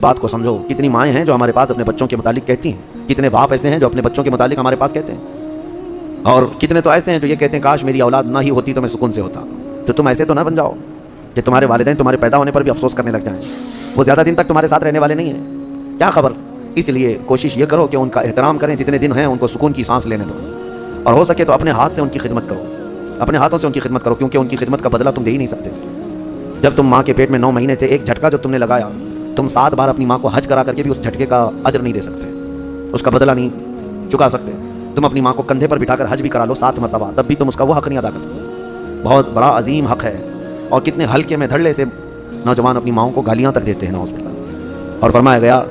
بات کو سمجھو. کتنی مائیں ہیں جو ہمارے پاس اپنے بچوں کے متعلق کہتی ہیں, کتنے باپ ایسے ہیں جو اپنے بچوں کے متعلق ہمارے پاس کہتے ہیں, اور کتنے تو ایسے ہیں جو یہ کہتے ہیں کاش میری اولاد نہ ہی ہوتی تو میں سکون سے ہوتا. تو تم ایسے تو نہ بن جاؤ کہ تمہارے والدین تمہارے پیدا ہونے پر بھی افسوس کرنے لگ جائیں. وہ زیادہ دن تک تمہارے ساتھ رہنے والے نہیں ہیں, کیا خبر. اس لیے کوشش یہ کرو کہ ان کا احترام کریں, جتنے دن ہیں ان کو سکون کی سانس لینے دو, اور ہو سکے تو اپنے ہاتھ سے ان کی خدمت کرو, اپنے ہاتھوں سے ان کی خدمت کرو, کیونکہ ان کی خدمت کا بدلہ تم دے ہی نہیں سکتے. جب تم ماں کے پیٹ میں 9 مہینے تھے, ایک جھٹکا جو تم نے لگایا, تم 7 بار اپنی ماں کو حج کرا کر کے بھی اس جھٹکے کا اجر نہیں دے سکتے, اس کا بدلہ نہیں چکا سکتے. تم اپنی ماں کو کندھے پر بٹھا کر حج بھی کرا لو 7 مرتبہ, تب بھی تم اس کا وہ حق نہیں ادا کر سکتے. بہت بڑا عظیم حق ہے, اور کتنے ہلکے میں دھڑلے سے نوجوان اپنی ماؤں کو گالیاں تک دیتے ہیں نعوذ باللہ. اور فرمایا گیا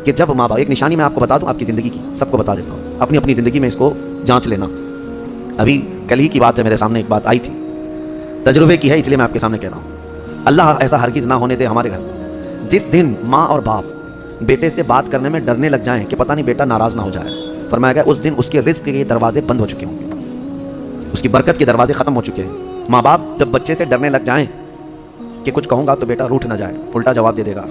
کہ جب ماں باپ, ایک نشانی میں آپ کو بتا دوں آپ کی زندگی کی, سب کو بتا دیتا ہوں, اپنی اپنی زندگی میں اس کو جانچ لینا. ابھی کل ہی کی بات ہے, میرے سامنے ایک بات آئی تھی, تجربے کی ہے اس لیے میں آپ کے سامنے کہہ رہا ہوں. اللہ ایسا ہرگز نہ ہونے دے ہمارے گھر. جس دن ماں اور باپ بیٹے سے بات کرنے میں ڈرنے لگ جائیں کہ پتہ نہیں بیٹا ناراض نہ ہو جائے, فرمایا گیا اس دن اس کے رزق کے دروازے بند ہو چکے ہوں گے, اس کی برکت کے دروازے ختم ہو چکے ہیں. ماں باپ جب بچے سے ڈرنے لگ جائیں کہ کچھ کہوں گا تو بیٹا روٹھ نہ جائے, الٹا جواب دے دے گا,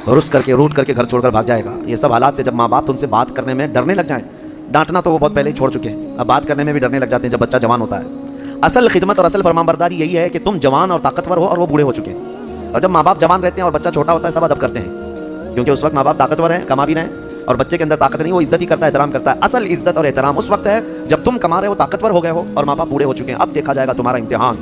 روٹ کر کے گھر چھوڑ کر بھاگ جائے گا, یہ سب حالات سے جب ماں باپ تم سے بات کرنے میں ڈرنے لگ جائیں, ڈانٹنا تو وہ بہت پہلے ہی چھوڑ چکے ہیں, اب بات کرنے میں بھی ڈرنے لگ جاتے ہیں جب بچہ جوان ہوتا ہے. اصل خدمت اور اصل فرمانبرداری یہی ہے کہ تم جوان اور طاقتور ہو اور وہ بوڑھے ہو چکے ہیں. اور جب ماں باپ جوان رہتے ہیں اور بچہ چھوٹا ہوتا ہے سب ادب کرتے ہیں, کیونکہ اس وقت ماں باپ طاقتور ہیں, کما بھی رہے ہیں, اور بچے کے اندر طاقت نہیں, وہ عزت ہی کرتا ہے, احترام کرتا ہے. اصل عزت اور احترام اس وقت ہے جب تم کما رہے ہو, طاقتور ہو گئے ہو, اور ماں باپ بوڑھے ہو چکے ہیں. اب دیکھا جائے گا تمہارا امتحان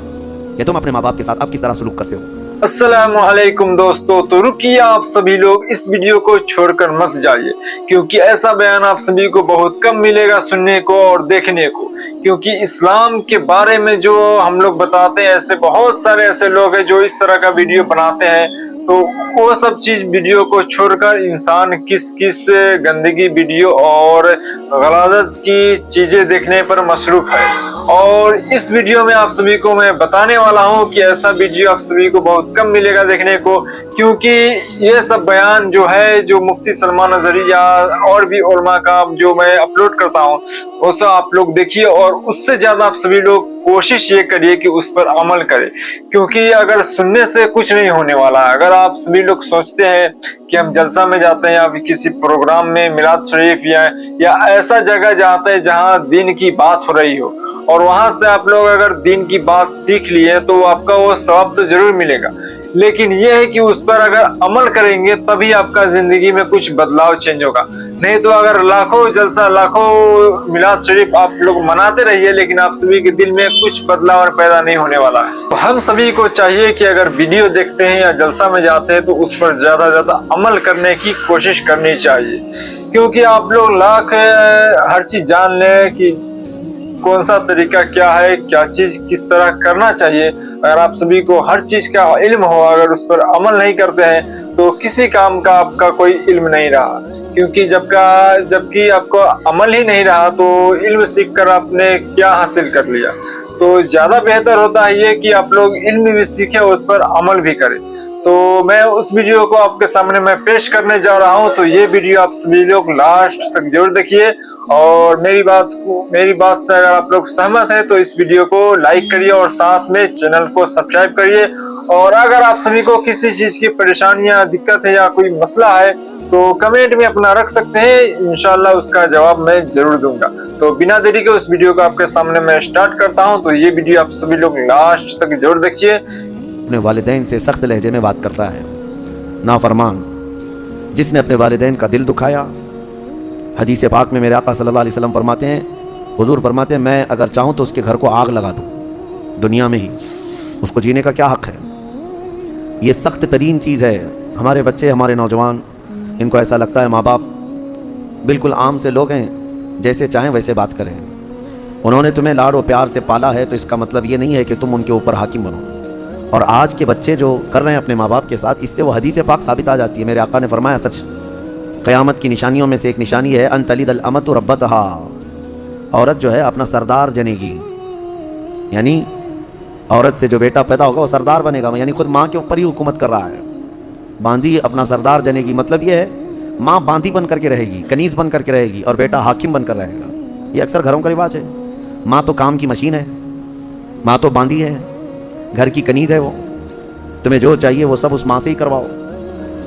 کہ تم اپنے ماں باپ کے ساتھ اب کس طرح سلوک کرتے ہو. السلام علیکم دوستو. تو رکیے آپ سبھی لوگ اس ویڈیو کو چھوڑ کر مت جائیے, کیونکہ ایسا بیان آپ سبھی کو بہت کم ملے گا سننے کو اور دیکھنے کو. کیونکہ اسلام کے بارے میں جو ہم لوگ بتاتے ہیں, ایسے بہت سارے ایسے لوگ ہیں جو اس طرح کا ویڈیو بناتے ہیں, تو وہ سب چیز ویڈیو کو چھوڑ کر انسان کس گندگی ویڈیو اور غلاظت کی چیزیں دیکھنے پر مصروف ہے. اور اس ویڈیو میں آپ سبھی کو میں بتانے والا ہوں کہ ایسا ویڈیو آپ سبھی کو بہت کم ملے گا دیکھنے کو, کیونکہ یہ سب بیان جو ہے جو مفتی سلمان اظہری یا اور بھی علماء کا جو میں اپلوڈ کرتا ہوں وہ سب آپ لوگ دیکھیے, اور اس سے زیادہ آپ سبھی لوگ کوشش یہ کریے کہ اس پر عمل کرے, کیونکہ اگر سننے سے کچھ نہیں ہونے والا ہے. اگر آپ سبھی لوگ سوچتے ہیں کہ ہم جلسہ میں جاتے ہیں یا کسی پروگرام میں میلاد شریف یا ایسا جگہ جاتے ہیں جہاں دین کی بات ہو رہی ہو, اور وہاں سے آپ لوگ اگر دین کی بات سیکھ لیے تو آپ کا وہ ثواب تو ضرور ملے گا, لیکن یہ ہے کہ اس پر اگر عمل کریں گے تبھی آپ کا زندگی میں کچھ بدلاؤ چینج ہوگا. نہیں تو اگر لاکھوں جلسہ لاکھوں میلاد شریف آپ لوگ مناتے رہیے لیکن آپ سبھی کے دل میں کچھ بدلاؤ پیدا نہیں ہونے والا ہے. تو ہم سبھی کو چاہیے کہ اگر ویڈیو دیکھتے ہیں یا جلسہ میں جاتے ہیں تو اس پر زیادہ سے زیادہ عمل کرنے کی کوشش کرنی چاہیے, کیونکہ آپ لوگ لاکھ ہر چیز جان لیں کہ کون سا طریقہ کیا ہے, کیا چیز کس طرح کرنا چاہیے. اگر آپ سبھی کو ہر چیز کا علم ہو, اگر اس پر عمل نہیں کرتے ہیں تو کسی کام کا آپ کا کوئی علم نہیں رہا, کیونکہ جبکہ آپ کو عمل ہی نہیں رہا تو علم سیکھ کر آپ نے کیا حاصل کر لیا. تو زیادہ بہتر ہوتا ہے یہ کہ آپ لوگ علم بھی سیکھیں اور اس پر عمل بھی کریں. تو میں اس ویڈیو کو آپ کے سامنے میں پیش کرنے جا رہا ہوں, تو یہ ویڈیو آپ سبھی لوگ لاسٹ تک ضرور دیکھیے, اور میری بات سے اگر آپ لوگ سہمت ہیں تو اس ویڈیو کو لائک کریے اور ساتھ میں چینل کو سبسکرائب کریے. اور اگر آپ سبھی کو کسی چیز کی پریشانی یا دقت ہے یا کوئی مسئلہ ہے تو کمنٹ میں اپنا رکھ سکتے ہیں, انشاءاللہ اس کا جواب میں ضرور دوں گا. تو بنا دیری کے اس ویڈیو کو آپ کے سامنے میں سٹارٹ کرتا ہوں, تو یہ ویڈیو آپ سبھی لوگ لاسٹ تک ضرور دیکھیے. اپنے والدین سے سخت لہجے میں بات کرتا ہے نافرمان, جس نے اپنے والدین کا دل دکھایا. حدیث پاک میں میرے آقا صلی اللہ علیہ وسلم فرماتے ہیں, حضور فرماتے ہیں میں اگر چاہوں تو اس کے گھر کو آگ لگا دوں دنیا میں ہی, اس کو جینے کا کیا حق ہے. یہ سخت ترین چیز ہے. ہمارے بچے, ہمارے نوجوان, ان کو ایسا لگتا ہے ماں باپ بالکل عام سے لوگ ہیں, جیسے چاہیں ویسے بات کریں. انہوں نے تمہیں لاڑ و پیار سے پالا ہے تو اس کا مطلب یہ نہیں ہے کہ تم ان کے اوپر حاکم بنو. اور آج کے بچے جو کر رہے ہیں اپنے ماں باپ کے ساتھ, اس سے وہ حدیث پاک ثابت آ جاتی ہے. میرے آقا نے فرمایا سچ, قیامت کی نشانیوں میں سے ایک نشانی ہے ان تلد الامۃ ربتہا, عورت جو ہے اپنا سردار جنے گی. یعنی عورت سے جو بیٹا پیدا ہوگا وہ سردار بنے گا, یعنی خود ماں کے اوپر ہی حکومت کر رہا ہے. باندھی اپنا سردار جنے گی, مطلب یہ ہے ماں باندھی بن کر کے رہے گی, کنیز بن کر کے رہے گی, اور بیٹا حاکم بن کر رہے گا. یہ اکثر گھروں کا رواج ہے. ماں تو کام کی مشین ہے, ماں تو باندھی ہے, گھر کی کنیز ہے وہ, تمہیں جو چاہیے وہ سب اس ماں سے ہی کرواؤ.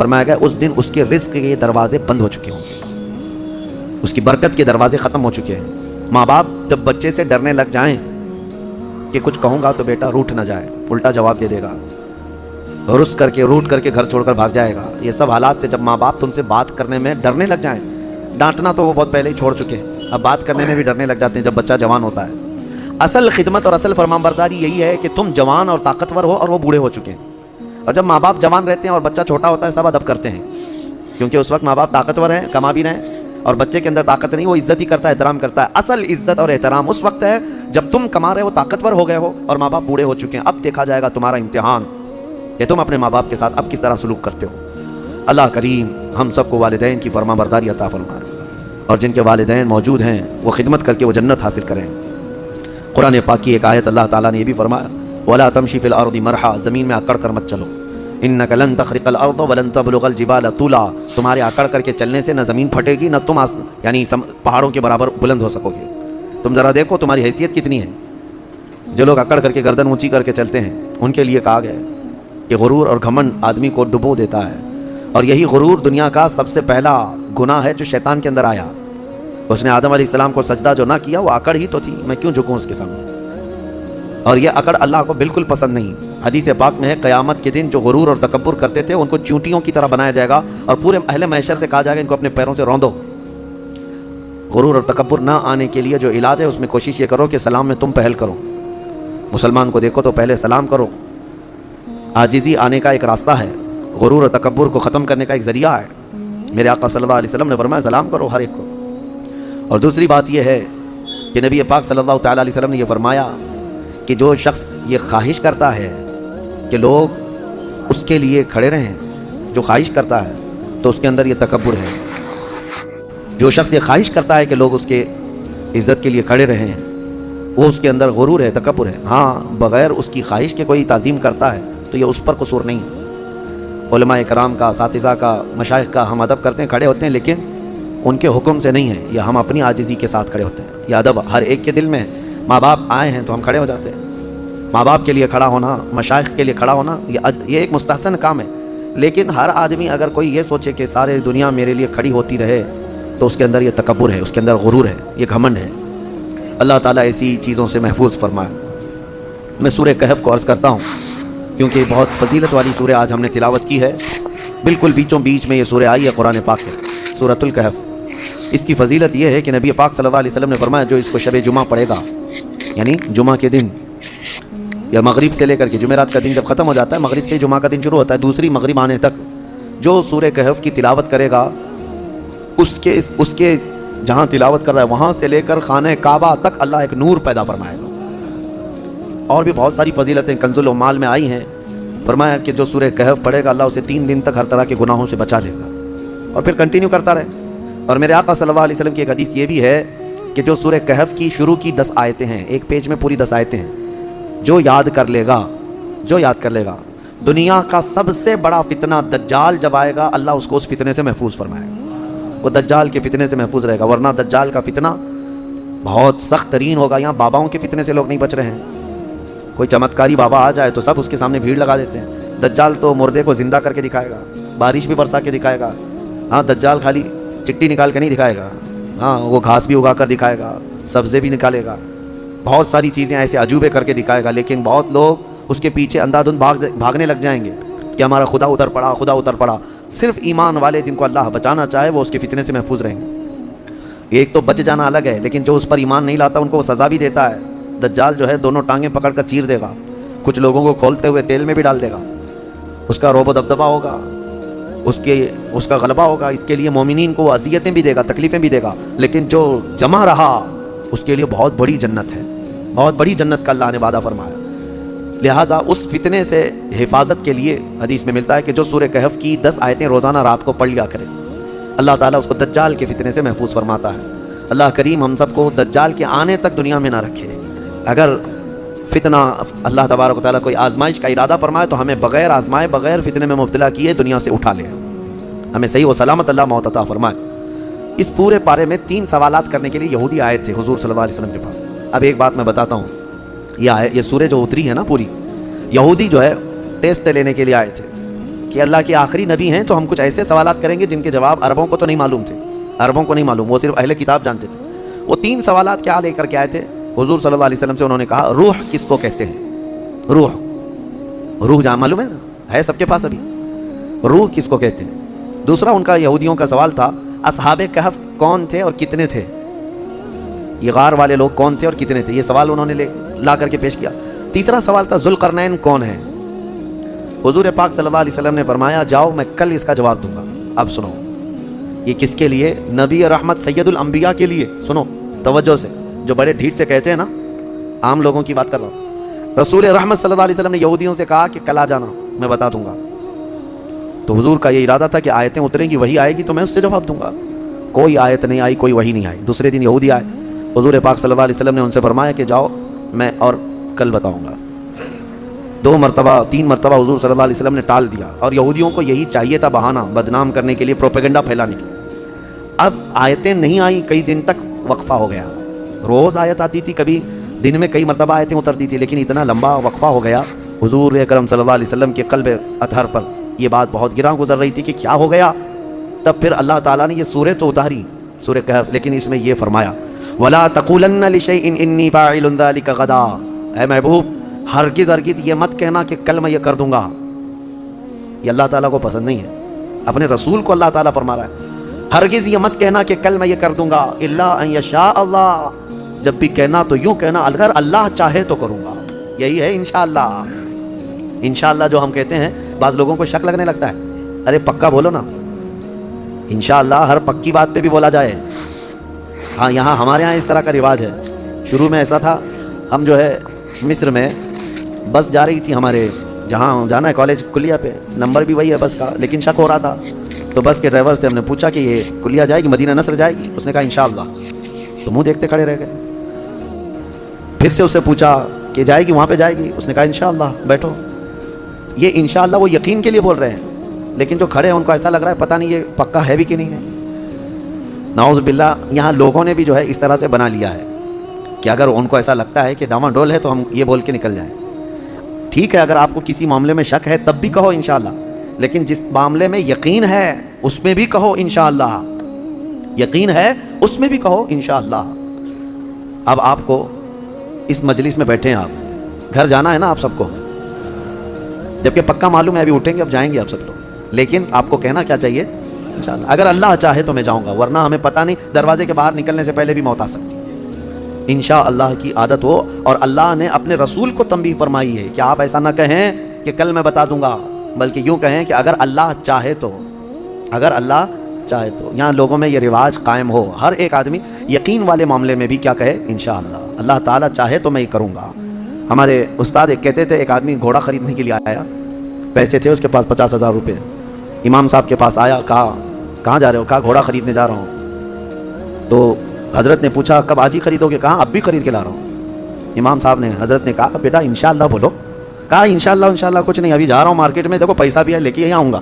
فرمایا گیا اس دن اس کے رزق کے دروازے بند ہو چکے ہوں گے، اس کی برکت کے دروازے ختم ہو چکے ہیں۔ ماں باپ جب بچے سے ڈرنے لگ جائیں کہ کچھ کہوں گا تو بیٹا روٹھ نہ جائے، الٹا جواب دے دے گا، رس کر کے روٹ کر کے گھر چھوڑ کر بھاگ جائے گا، یہ سب حالات سے جب ماں باپ تم سے بات کرنے میں ڈرنے لگ جائیں، ڈانٹنا تو وہ بہت پہلے ہی چھوڑ چکے ہیں، اب بات کرنے میں بھی ڈرنے لگ جاتے ہیں جب بچہ جوان ہوتا ہے۔ اصل خدمت اور اصل فرمانبرداری یہی ہے کہ تم جوان اور طاقتور ہو اور وہ بوڑھے ہو چکے ہیں، اور جب ماں باپ جوان رہتے ہیں اور بچہ چھوٹا ہوتا ہے سب ادب کرتے ہیں، کیونکہ اس وقت ماں باپ طاقتور ہیں، کما بھی رہے ہیں، اور بچے کے اندر طاقت نہیں، وہ عزت ہی کرتا ہے، احترام کرتا ہے۔ اصل عزت اور احترام اس وقت ہے جب تم کما رہے ہو، طاقتور ہو گئے ہو اور ماں باپ بوڑھے ہو چکے ہیں۔ اب دیکھا جائے گا تمہارا امتحان کہ تم اپنے ماں باپ کے ساتھ اب کس طرح سلوک کرتے ہو۔ اللہ کریم ہم سب کو والدین کی فرمانبرداری عطا فرمائے، اور جن کے والدین موجود ہیں وہ خدمت کر کے وہ جنت حاصل کریں۔ قرآن پاک کی ایک آیت اللہ تعالیٰ نے یہ بھی فرمایا، وَلَا تَمْشِ فِي الْأَرْضِ مَرْحًا، زمین میں اکڑ کر مت چلو، إِنَّكَ لَن تَخْرِقَ الْأَرْضَ وَلَن تَبْلُغَ الْجِبَالَ طُولًا، تمہارے اکڑ کر کے چلنے سے نہ زمین پھٹے گی نہ تم یعنی پہاڑوں کے برابر بلند ہو سکو گے۔ تم ذرا دیکھو تمہاری حیثیت کتنی ہے۔ جو لوگ اکڑ کر کے گردن اونچی کر کے چلتے ہیں ان کے لیے کہا گیا ہے کہ غرور اور گھمنڈ آدمی کو ڈبو دیتا ہے، اور یہی غرور دنیا کا سب سے پہلا گناہ ہے جو شیطان کے اندر آیا۔ اس نے آدم علیہ السلام کو سجدہ جو نہ کیا وہ اکڑ ہی تو تھی، میں کیوں جھکوں اس کے سامنے، اور یہ اکڑ اللہ کو بالکل پسند نہیں۔ حدیث پاک میں ہے قیامت کے دن جو غرور اور تکبر کرتے تھے ان کو چونٹیوں کی طرح بنایا جائے گا، اور پورے اہل محشر سے کہا جائے گا ان کو اپنے پیروں سے روندو۔ غرور اور تکبر نہ آنے کے لیے جو علاج ہے اس میں کوشش یہ کرو کہ سلام میں تم پہل کرو، مسلمان کو دیکھو تو پہلے سلام کرو۔ عاجزی آنے کا ایک راستہ ہے، غرور اور تکبر کو ختم کرنے کا ایک ذریعہ ہے۔ میرے آقا صلی اللہ علیہ وسلم نے فرمایا سلام کرو ہر ایک کو۔ اور دوسری بات یہ ہے کہ نبی پاک صلی اللہ تعالیٰ علیہ وسلم نے یہ فرمایا کہ جو شخص یہ خواہش کرتا ہے کہ لوگ اس کے لیے کھڑے رہیں، جو خواہش کرتا ہے تو اس کے اندر یہ تکبر ہے۔ جو شخص یہ خواہش کرتا ہے کہ لوگ اس کے عزت کے لیے کھڑے رہیں وہ اس کے اندر غرور ہے، تکبر ہے۔ ہاں بغیر اس کی خواہش کے کوئی تعظیم کرتا ہے تو یہ اس پر قصور نہیں ہے۔ علماء کرام کا، اساتذہ کا، مشائخ کا ہم ادب کرتے ہیں، کھڑے ہوتے ہیں، لیکن ان کے حکم سے نہیں ہے، یہ ہم اپنی عاجزی کے ساتھ کھڑے ہوتے ہیں۔ یہ ادب ہر ایک کے دل میں ہے۔ ماں باپ آئے ہیں تو ہم کھڑے ہو جاتے ہیں، ماں باپ کے لیے کھڑا ہونا، مشائخ کے لیے کھڑا ہونا یہ ایک مستحسن کام ہے۔ لیکن ہر آدمی اگر کوئی یہ سوچے کہ سارے دنیا میرے لیے کھڑی ہوتی رہے تو اس کے اندر یہ تکبر ہے، اس کے اندر غرور ہے، یہ گھمنڈ ہے۔ اللہ تعالیٰ ایسی چیزوں سے محفوظ فرمائے۔ میں سورہ کہف کو عرض کرتا ہوں کیونکہ بہت فضیلت والی سورہ آج ہم نے تلاوت کی ہے، بالکل بیچوں بیچ میں یہ سورہ آئی ہے قرآن پاک ہے، سورۃ الکہف۔ اس کی فضیلت یہ ہے کہ نبی پاک صلی اللہ علیہ وسلم نے فرمایا جو اس کو شب جمعہ پڑھے گا، یعنی جمعہ کے دن یا مغرب سے لے کر کے جمعرات کا دن جب ختم ہو جاتا ہے، مغرب سے جمعہ کا دن شروع ہوتا ہے، دوسری مغرب آنے تک جو سورہ کہف کی تلاوت کرے گا اس کے جہاں تلاوت کر رہا ہے وہاں سے لے کر خانہ کعبہ تک اللہ ایک نور پیدا فرمائے گا۔ اور بھی بہت ساری فضیلتیں کنز العمال میں آئی ہیں، فرمایا کہ جو سورہ کہف پڑھے گا اللہ اسے 3 دن تک ہر طرح کے گناہوں سے بچا لے گا، اور پھر کنٹینیو کرتا رہے۔ اور میرے آقا صلی اللہ علیہ وسلم کی ایک حدیث یہ بھی ہے کہ جو سورہ کہف کی شروع کی 10 آیتیں ہیں، ایک پیج میں پوری 10 آیتیں ہیں، جو یاد کر لے گا دنیا کا سب سے بڑا فتنہ دجال جب آئے گا اللہ اس کو اس فتنے سے محفوظ فرمائے گا، وہ دجال کے فتنے سے محفوظ رہے گا۔ ورنہ دجال کا فتنہ بہت سخت ترین ہوگا۔ یہاں باباؤں کے فتنے سے لوگ نہیں بچ رہے ہیں، کوئی چمتکاری بابا آ جائے تو سب اس کے سامنے بھیڑ لگا دیتے ہیں۔ دجال تو مردے کو زندہ کر کے دکھائے گا، بارش بھی برسا کے دکھائے گا۔ ہاں دجال خالی چٹی نکال کے نہیں دکھائے گا، ہاں وہ گھاس بھی اگا کر دکھائے گا، سبزے بھی نکالے گا، بہت ساری چیزیں ایسے عجوبے کر کے دکھائے گا۔ لیکن بہت لوگ اس کے پیچھے اندھا دھند بھاگنے لگ جائیں گے کہ ہمارا خدا ادھر پڑا۔ صرف ایمان والے جن کو اللہ بچانا چاہے وہ اس کے فتنے سے محفوظ رہیں گے۔ ایک تو بچ جانا الگ ہے، لیکن جو اس پر ایمان نہیں لاتا ان کو وہ سزا بھی دیتا ہے۔ دجال جو ہے دونوں ٹانگیں پکڑ کر چیر دے گا، کچھ لوگوں کو کھولتے ہوئے تیل میں بھی ڈال دے گا، اس کا رعب و دبدبہ ہوگا، اس کا غلبہ ہوگا۔ اس کے لیے مومنین کو اذیتیں بھی دے گا، تکلیفیں بھی دے گا، لیکن جو جمع رہا اس کے لیے بہت بڑی جنت ہے، بہت بڑی جنت کا اللہ نے وعدہ فرمایا۔ لہٰذا اس فتنے سے حفاظت کے لیے حدیث میں ملتا ہے کہ جو سورہ کہف کی 10 آیتیں روزانہ رات کو پڑھ لیا کرے اللہ تعالیٰ اس کو دجال کے فتنے سے محفوظ فرماتا ہے۔ اللہ کریم ہم سب کو دجال کے آنے تک دنیا میں نہ رکھے۔ اگر فتنہ اللہ تبارک و تعالیٰ کوئی آزمائش کا ارادہ فرمائے تو ہمیں بغیر آزمائے، بغیر فتنے میں مبتلا کیے دنیا سے اٹھا لے، ہمیں صحیح و سلامت اللہ موت عطا فرمائے۔ اس پورے پارے میں 3 سوالات کرنے کے لیے یہودی آئے تھے حضور صلی اللہ علیہ وسلم کے پاس۔ اب ایک بات میں بتاتا ہوں، یہ سورہ جو اتری ہے نا پوری، یہودی جو ہے ٹیسٹ لینے کے لیے آئے تھے کہ اللہ کے آخری نبی ہیں تو ہم کچھ ایسے سوالات کریں گے جن کے جواب عربوں کو تو نہیں معلوم تھے، عربوں کو نہیں معلوم، وہ صرف اہل کتاب جانتے تھے۔ وہ 3 سوالات کیا لے کر کے آئے تھے حضور صلی اللہ علیہ وسلم سے؟ انہوں نے کہا روح کس کو کہتے ہیں؟ روح، روح جہاں معلوم ہے سب کے پاس ابھی، روح کس کو کہتے ہیں؟ دوسرا ان کا یہودیوں کا سوال تھا اصحاب کہف کون تھے اور کتنے تھے؟ یہ غار والے لوگ کون تھے اور کتنے تھے؟ یہ سوال انہوں نے لا کر کے پیش کیا۔ تیسرا سوال تھا ذوالقرنین کون ہے؟ حضور پاک صلی اللہ علیہ وسلم نے فرمایا جاؤ میں کل اس کا جواب دوں گا۔ اب سنو، یہ کس کے لیے؟ نبی رحمت سید الانبیاء کے لیے۔ سنو توجہ سے، جو بڑے ڈھیٹ سے کہتے ہیں نا، عام لوگوں کی بات کر رہا ہوں۔ رسول رحمت صلی اللہ علیہ وسلم نے یہودیوں سے کہا کہ کل آ جانا، میں بتا دوں گا۔ تو حضور کا یہ ارادہ تھا کہ آیتیں اتریں گی، وہی آئے گی تو میں اس سے جواب دوں گا۔ کوئی آیت نہیں آئی، کوئی وحی نہیں آئی۔ دوسرے دن یہودی آئے، حضور پاک صلی اللہ علیہ وسلم نے ان سے فرمایا کہ جاؤ میں اور کل بتاؤں گا۔ 2 مرتبہ 3 مرتبہ حضور صلی اللہ علیہ وسلم نے ٹال دیا، اور یہودیوں کو یہی چاہیے تھا، بہانہ بدنام کرنے کے لیے، پروپیگنڈا پھیلانے کے لیے۔ اب آیتیں نہیں آئیں، کئی دن تک وقفہ ہو گیا۔ روز آیت آتی تھی، کبھی دن میں کئی مرتبہ آیتیں اترتی تھی، لیکن اتنا لمبا وقفہ ہو گیا۔ حضور اکرم صلی اللہ علیہ وسلم کے قلب اطہر پر یہ بات بہت گراں گزر رہی تھی کہ کیا ہو گیا۔ تب پھر اللہ تعالیٰ نے یہ سورہ تو اتاری، سورہ کہف، لیکن اس میں یہ فرمایا وَلَا تَقُولَنَّ لِشَيْءٍ إِنِّي فَاعِلٌ ذَلِكَ غَدًا۔ اے محبوب، ہرگز ہرگز یہ مت کہنا کہ کل میں یہ کر دوں گا۔ یہ اللہ تعالیٰ کو پسند نہیں ہے، اپنے رسول کو اللہ تعالیٰ فرما رہا ہے ہرگز یہ مت کہنا کہ کل میں یہ کر دوں گا، الا ان یشاء اللہ، جب بھی کہنا تو یوں کہنا اگر اللہ چاہے تو کروں گا۔ یہی ہے انشاءاللہ۔ انشاءاللہ جو ہم کہتے ہیں، بعض لوگوں کو شک لگنے لگتا ہے، ارے پکا بولو نا۔ انشاءاللہ ہر پکی بات پہ بھی بولا جائے۔ ہاں یہاں ہمارے ہاں اس طرح کا رواج ہے۔ شروع میں ایسا تھا، ہم جو ہے مصر میں بس جا رہی تھی، ہمارے جہاں جانا ہے کالج کلیہ پہ، نمبر بھی وہی ہے بس کا، لیکن شک ہو رہا تھا۔ تو بس کے ڈرائیور سے ہم نے پوچھا کہ یہ کلیہ جائے گی، مدینہ نصر جائے گی؟ اس نے کہا انشاءاللہ۔ تو منہ دیکھتے کھڑے رہ گئے۔ پھر سے اس سے پوچھا کہ جائے گی وہاں پہ جائے گی؟ اس نے کہا انشاءاللہ، بیٹھو۔ یہ انشاءاللہ وہ یقین کے لیے بول رہے ہیں، لیکن جو کھڑے ہیں ان کو ایسا لگ رہا ہے پتہ نہیں یہ پکا ہے بھی کہ نہیں ہے۔ نعوذ باللہ، یہاں لوگوں نے بھی جو ہے اس طرح سے بنا لیا ہے کہ اگر ان کو ایسا لگتا ہے کہ ڈاما ڈول ہے تو ہم یہ بول کے نکل جائیں۔ ٹھیک ہے، اگر آپ کو کسی معاملے میں شک ہے تب بھی کہو انشاءاللہ، لیکن جس معاملے میں یقین ہے اس میں بھی کہو انشاءاللہ۔ یقین ہے اس میں بھی کہو انشاءاللہ۔ اب آپ کو اس مجلس میں بیٹھے ہیں، آپ گھر جانا ہے نا آپ سب کو، جبکہ پکا معلوم ہے ابھی اٹھیں گے، اب جائیں گے آپ سب لوگ، لیکن آپ کو کہنا کیا چاہیے؟ انشاءاللہ۔ اگر اللہ چاہے تو میں جاؤں گا، ورنہ ہمیں پتہ نہیں، دروازے کے باہر نکلنے سے پہلے بھی موت آ سکتی ہے۔ انشاءاللہ کی عادت ہو، اور اللہ نے اپنے رسول کو تنبیہ فرمائی ہے کہ آپ ایسا نہ کہیں کہ کل میں بتا دوں گا، بلکہ یوں کہیں کہ اگر اللہ چاہے تو، اگر اللہ چاہے تو۔ یہاں لوگوں میں یہ رواج قائم ہو، ہر ایک آدمی یقین والے معاملے میں بھی کیا کہے؟ انشاءاللہ، اللہ تعالیٰ چاہے تو میں یہ کروں گا۔ ہمارے استاد ایک کہتے تھے، ایک آدمی گھوڑا خریدنے کے لیے آیا، پیسے تھے اس کے پاس 50,000 روپے۔ امام صاحب کے پاس آیا، کہا کہاں جا رہے ہو؟ کہا گھوڑا خریدنے جا رہا ہوں۔ تو حضرت نے پوچھا کب آج ہی خریدو گے؟ کہا اب بھی خرید کے لا رہا ہوں۔ امام صاحب نے، حضرت نے کہا بیٹا انشاءاللہ بولو۔ کہا انشاءاللہ کچھ نہیں، ابھی جا رہا ہوں مارکیٹ میں، دیکھو پیسہ بھی ہے، لے کے ہی آؤں گا۔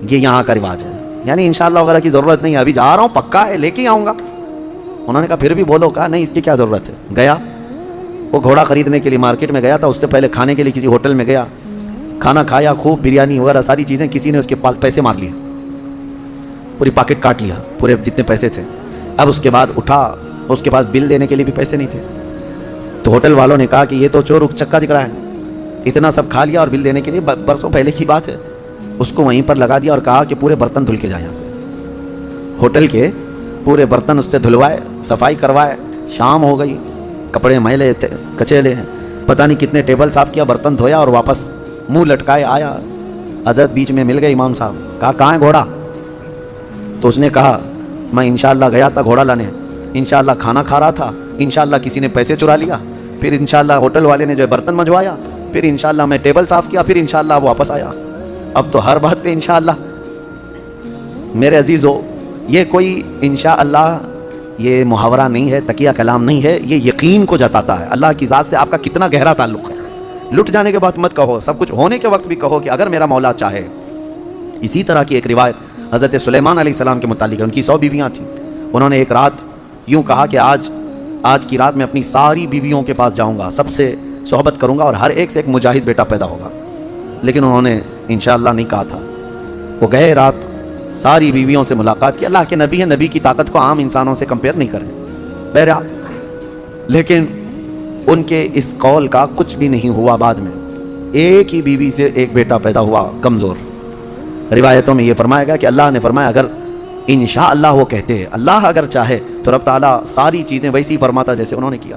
یہ یہاں کا رواج ہے، یعنی انشاءاللہ وغیرہ کی ضرورت نہیں ہے، ابھی جا رہا ہوں پکا ہے، لے کے ہی آؤں گا۔ انہوں نے کہا پھر بھی بولو۔ کہا نہیں، اس کی کیا ضرورت ہے۔ گیا وہ گھوڑا خریدنے کے لیے مارکیٹ میں گیا تھا، اس سے پہلے کھانے کے لیے کسی ہوٹل میں گیا، کھانا کھایا خوب، بریانی وغیرہ ساری چیزیں، کسی نے اس کے پاس پیسے مار لیے، پوری پاکٹ کاٹ لیا، پورے جتنے پیسے تھے۔ اب اس کے بعد اٹھا، اس کے پاس بل دینے کے لیے بھی پیسے نہیں تھے۔ تو ہوٹل والوں نے کہا کہ یہ تو چور چکا دکھ رہا ہے، اتنا سب کھا لیا اور بل دینے کے لیے برسوں پہلے کی بات ہے۔ اس کو وہیں پر لگا دیا اور کہا کہ پورے برتن دھل کے جائیں یہاں سے۔ ہوٹل کے پورے برتن اس سے دھلوائے، صفائی کروائے، شام ہو گئی، کپڑے میلے تھے، کچیلے ہیں، پتہ نہیں کتنے ٹیبل صاف کیا، برتن دھویا اور واپس منہ لٹکائے آیا۔ حضرت بیچ میں مل گئے امام صاحب، کہا کہاں ہے گھوڑا؟ تو اس نے کہا میں انشاءاللہ گیا تھا گھوڑا لانے، انشاءاللہ کھانا کھا رہا تھا، انشاءاللہ کسی نے پیسے چرا لیا، پھر انشاءاللہ ہوٹل والے نے جو ہے برتن منجوایا، پھر انشاءاللہ میں ٹیبل صاف کیا، پھر انشاءاللہ واپس آیا۔ اب تو ہر بات پہ انشاءاللہ۔ میرے عزیزو، یہ کوئی انشاءاللہ یہ محاورہ نہیں ہے، تکیہ کلام نہیں ہے، یہ یقین کو جتاتا ہے۔ اللہ کی ذات سے آپ کا کتنا گہرا تعلق ہے۔ لٹ جانے کے بعد مت کہو، سب کچھ ہونے کے وقت بھی کہو کہ اگر میرا مولا چاہے۔ اسی طرح کی ایک روایت حضرت سلیمان علیہ السلام کے متعلق ہے۔ ان کی 100 بیویاں تھیں۔ انہوں نے ایک رات یوں کہا کہ آج کی رات میں اپنی ساری بیویوں کے پاس جاؤں گا، سب سے صحبت کروں گا، اور ہر ایک سے ایک مجاہد بیٹا پیدا ہوگا۔ لیکن انہوں نے انشاءاللہ نہیں کہا تھا. وہ گئے رات ساری بیویوں سے ملاقات کی. اللہ کے نبی ہیں, نبی کی طاقت کو عام انسانوں سے کمپیئر نہیں کریں بہرحال. لیکن ان کے اس قول کا کچھ بھی نہیں ہوا. بعد میں ایک ہی بیوی سے ایک بیٹا پیدا ہوا کمزور. روایتوں میں یہ فرمایا گیا کہ اللہ نے فرمایا اگر انشاءاللہ وہ کہتے ہیں, اللہ اگر چاہے تو رب تعالیٰ ساری چیزیں ویسی فرماتا جیسے انہوں نے کیا.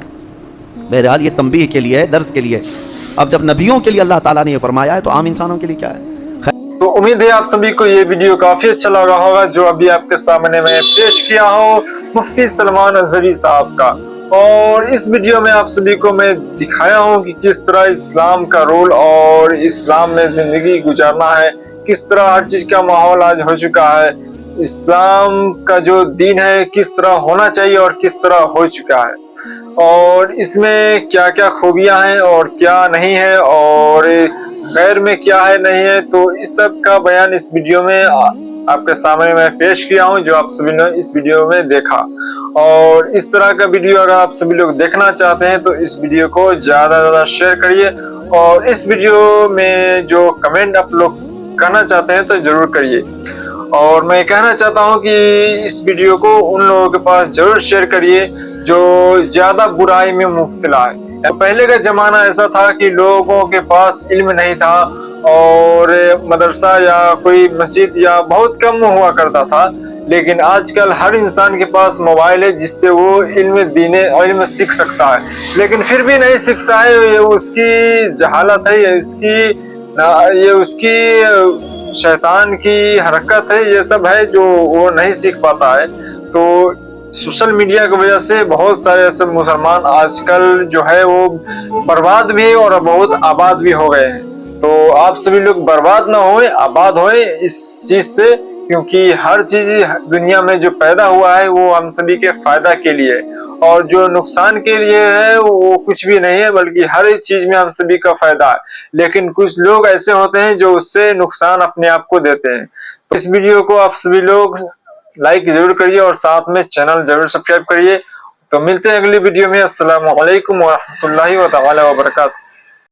بہرحال یہ تنبیہ کے لیے ہے, درس کے لیے. اب جب نبیوں کے لیے اللہ تعالیٰ نے یہ فرمایا ہے تو عام انسانوں کے لیے کیا ہے. تو امید ہے آپ سبھی کو یہ ویڈیو کافی اچھا لگا ہوگا جو ابھی آپ کے سامنے میں پیش کیا ہو مفتی سلمان الزوی صاحب کا. اور اس ویڈیو میں آپ سبھی کو میں دکھایا ہوں کہ کس طرح اسلام کا رول اور اسلام میں زندگی گزارنا ہے, کس طرح ہر چیز کا ماحول آج ہو چکا ہے, اسلام کا جو دین ہے کس طرح ہونا چاہیے اور کس طرح ہو چکا ہے, اور اس میں کیا کیا خوبیاں ہیں اور کیا نہیں ہے, اور غیر میں کیا ہے نہیں ہے. تو اس سب کا بیان اس ویڈیو میں آپ کے سامنے میں پیش کیا ہوں جو آپ سبھی نے اس ویڈیو میں دیکھا. اور اس طرح کا ویڈیو اگر آپ سبھی لوگ دیکھنا چاہتے ہیں تو اس ویڈیو کو زیادہ سے زیادہ شیئر کریے, اور اس ویڈیو میں جو کمنٹ آپ لوگ کرنا چاہتے ہیں تو ضرور کریے. اور میں کہنا چاہتا ہوں کہ اس ویڈیو کو ان لوگوں کے پاس ضرور شیئر کریے جو زیادہ برائی میں مبتلا ہے. پہلے کا زمانہ ایسا تھا کہ لوگوں کے پاس علم نہیں تھا, اور مدرسہ یا کوئی مسجد یا بہت کم ہوا کرتا تھا. لیکن آج کل ہر انسان کے پاس موبائل ہے جس سے وہ علم سیکھ سکتا ہے. لیکن پھر بھی نہیں سیکھتا ہے, یہ اس کی جہالت ہے, یہ اس کی شیطان کی حرکت ہے, یہ سب ہے جو وہ نہیں سیکھ پاتا ہے. تو سوشل میڈیا کی وجہ سے بہت سارے ایسے مسلمان آج کل جو ہے وہ برباد بھی اور بہت آباد بھی ہو گئے ہیں. تو آپ سبھی لوگ برباد نہ ہوئے, آباد ہوئے اس چیز سے, کیونکہ ہر چیز دنیا میں جو پیدا ہوا ہے وہ ہم سبھی کے فائدہ کے لیے, اور جو نقصان کے لیے ہے وہ کچھ بھی نہیں ہے, بلکہ ہر ایک چیز میں ہم سبھی کا فائدہ ہے. لیکن کچھ لوگ ایسے ہوتے ہیں جو اس سے نقصان اپنے آپ کو دیتے ہیں. تو اس ویڈیو کو آپ سبھی لوگ لائک ضرور کریے اور ساتھ میں چینل ضرور سبسکرائب کریے. تو ملتے ہیں اگلی ویڈیو میں. السلام علیکم ورحمۃ اللہ تعالی وبرکاتہ.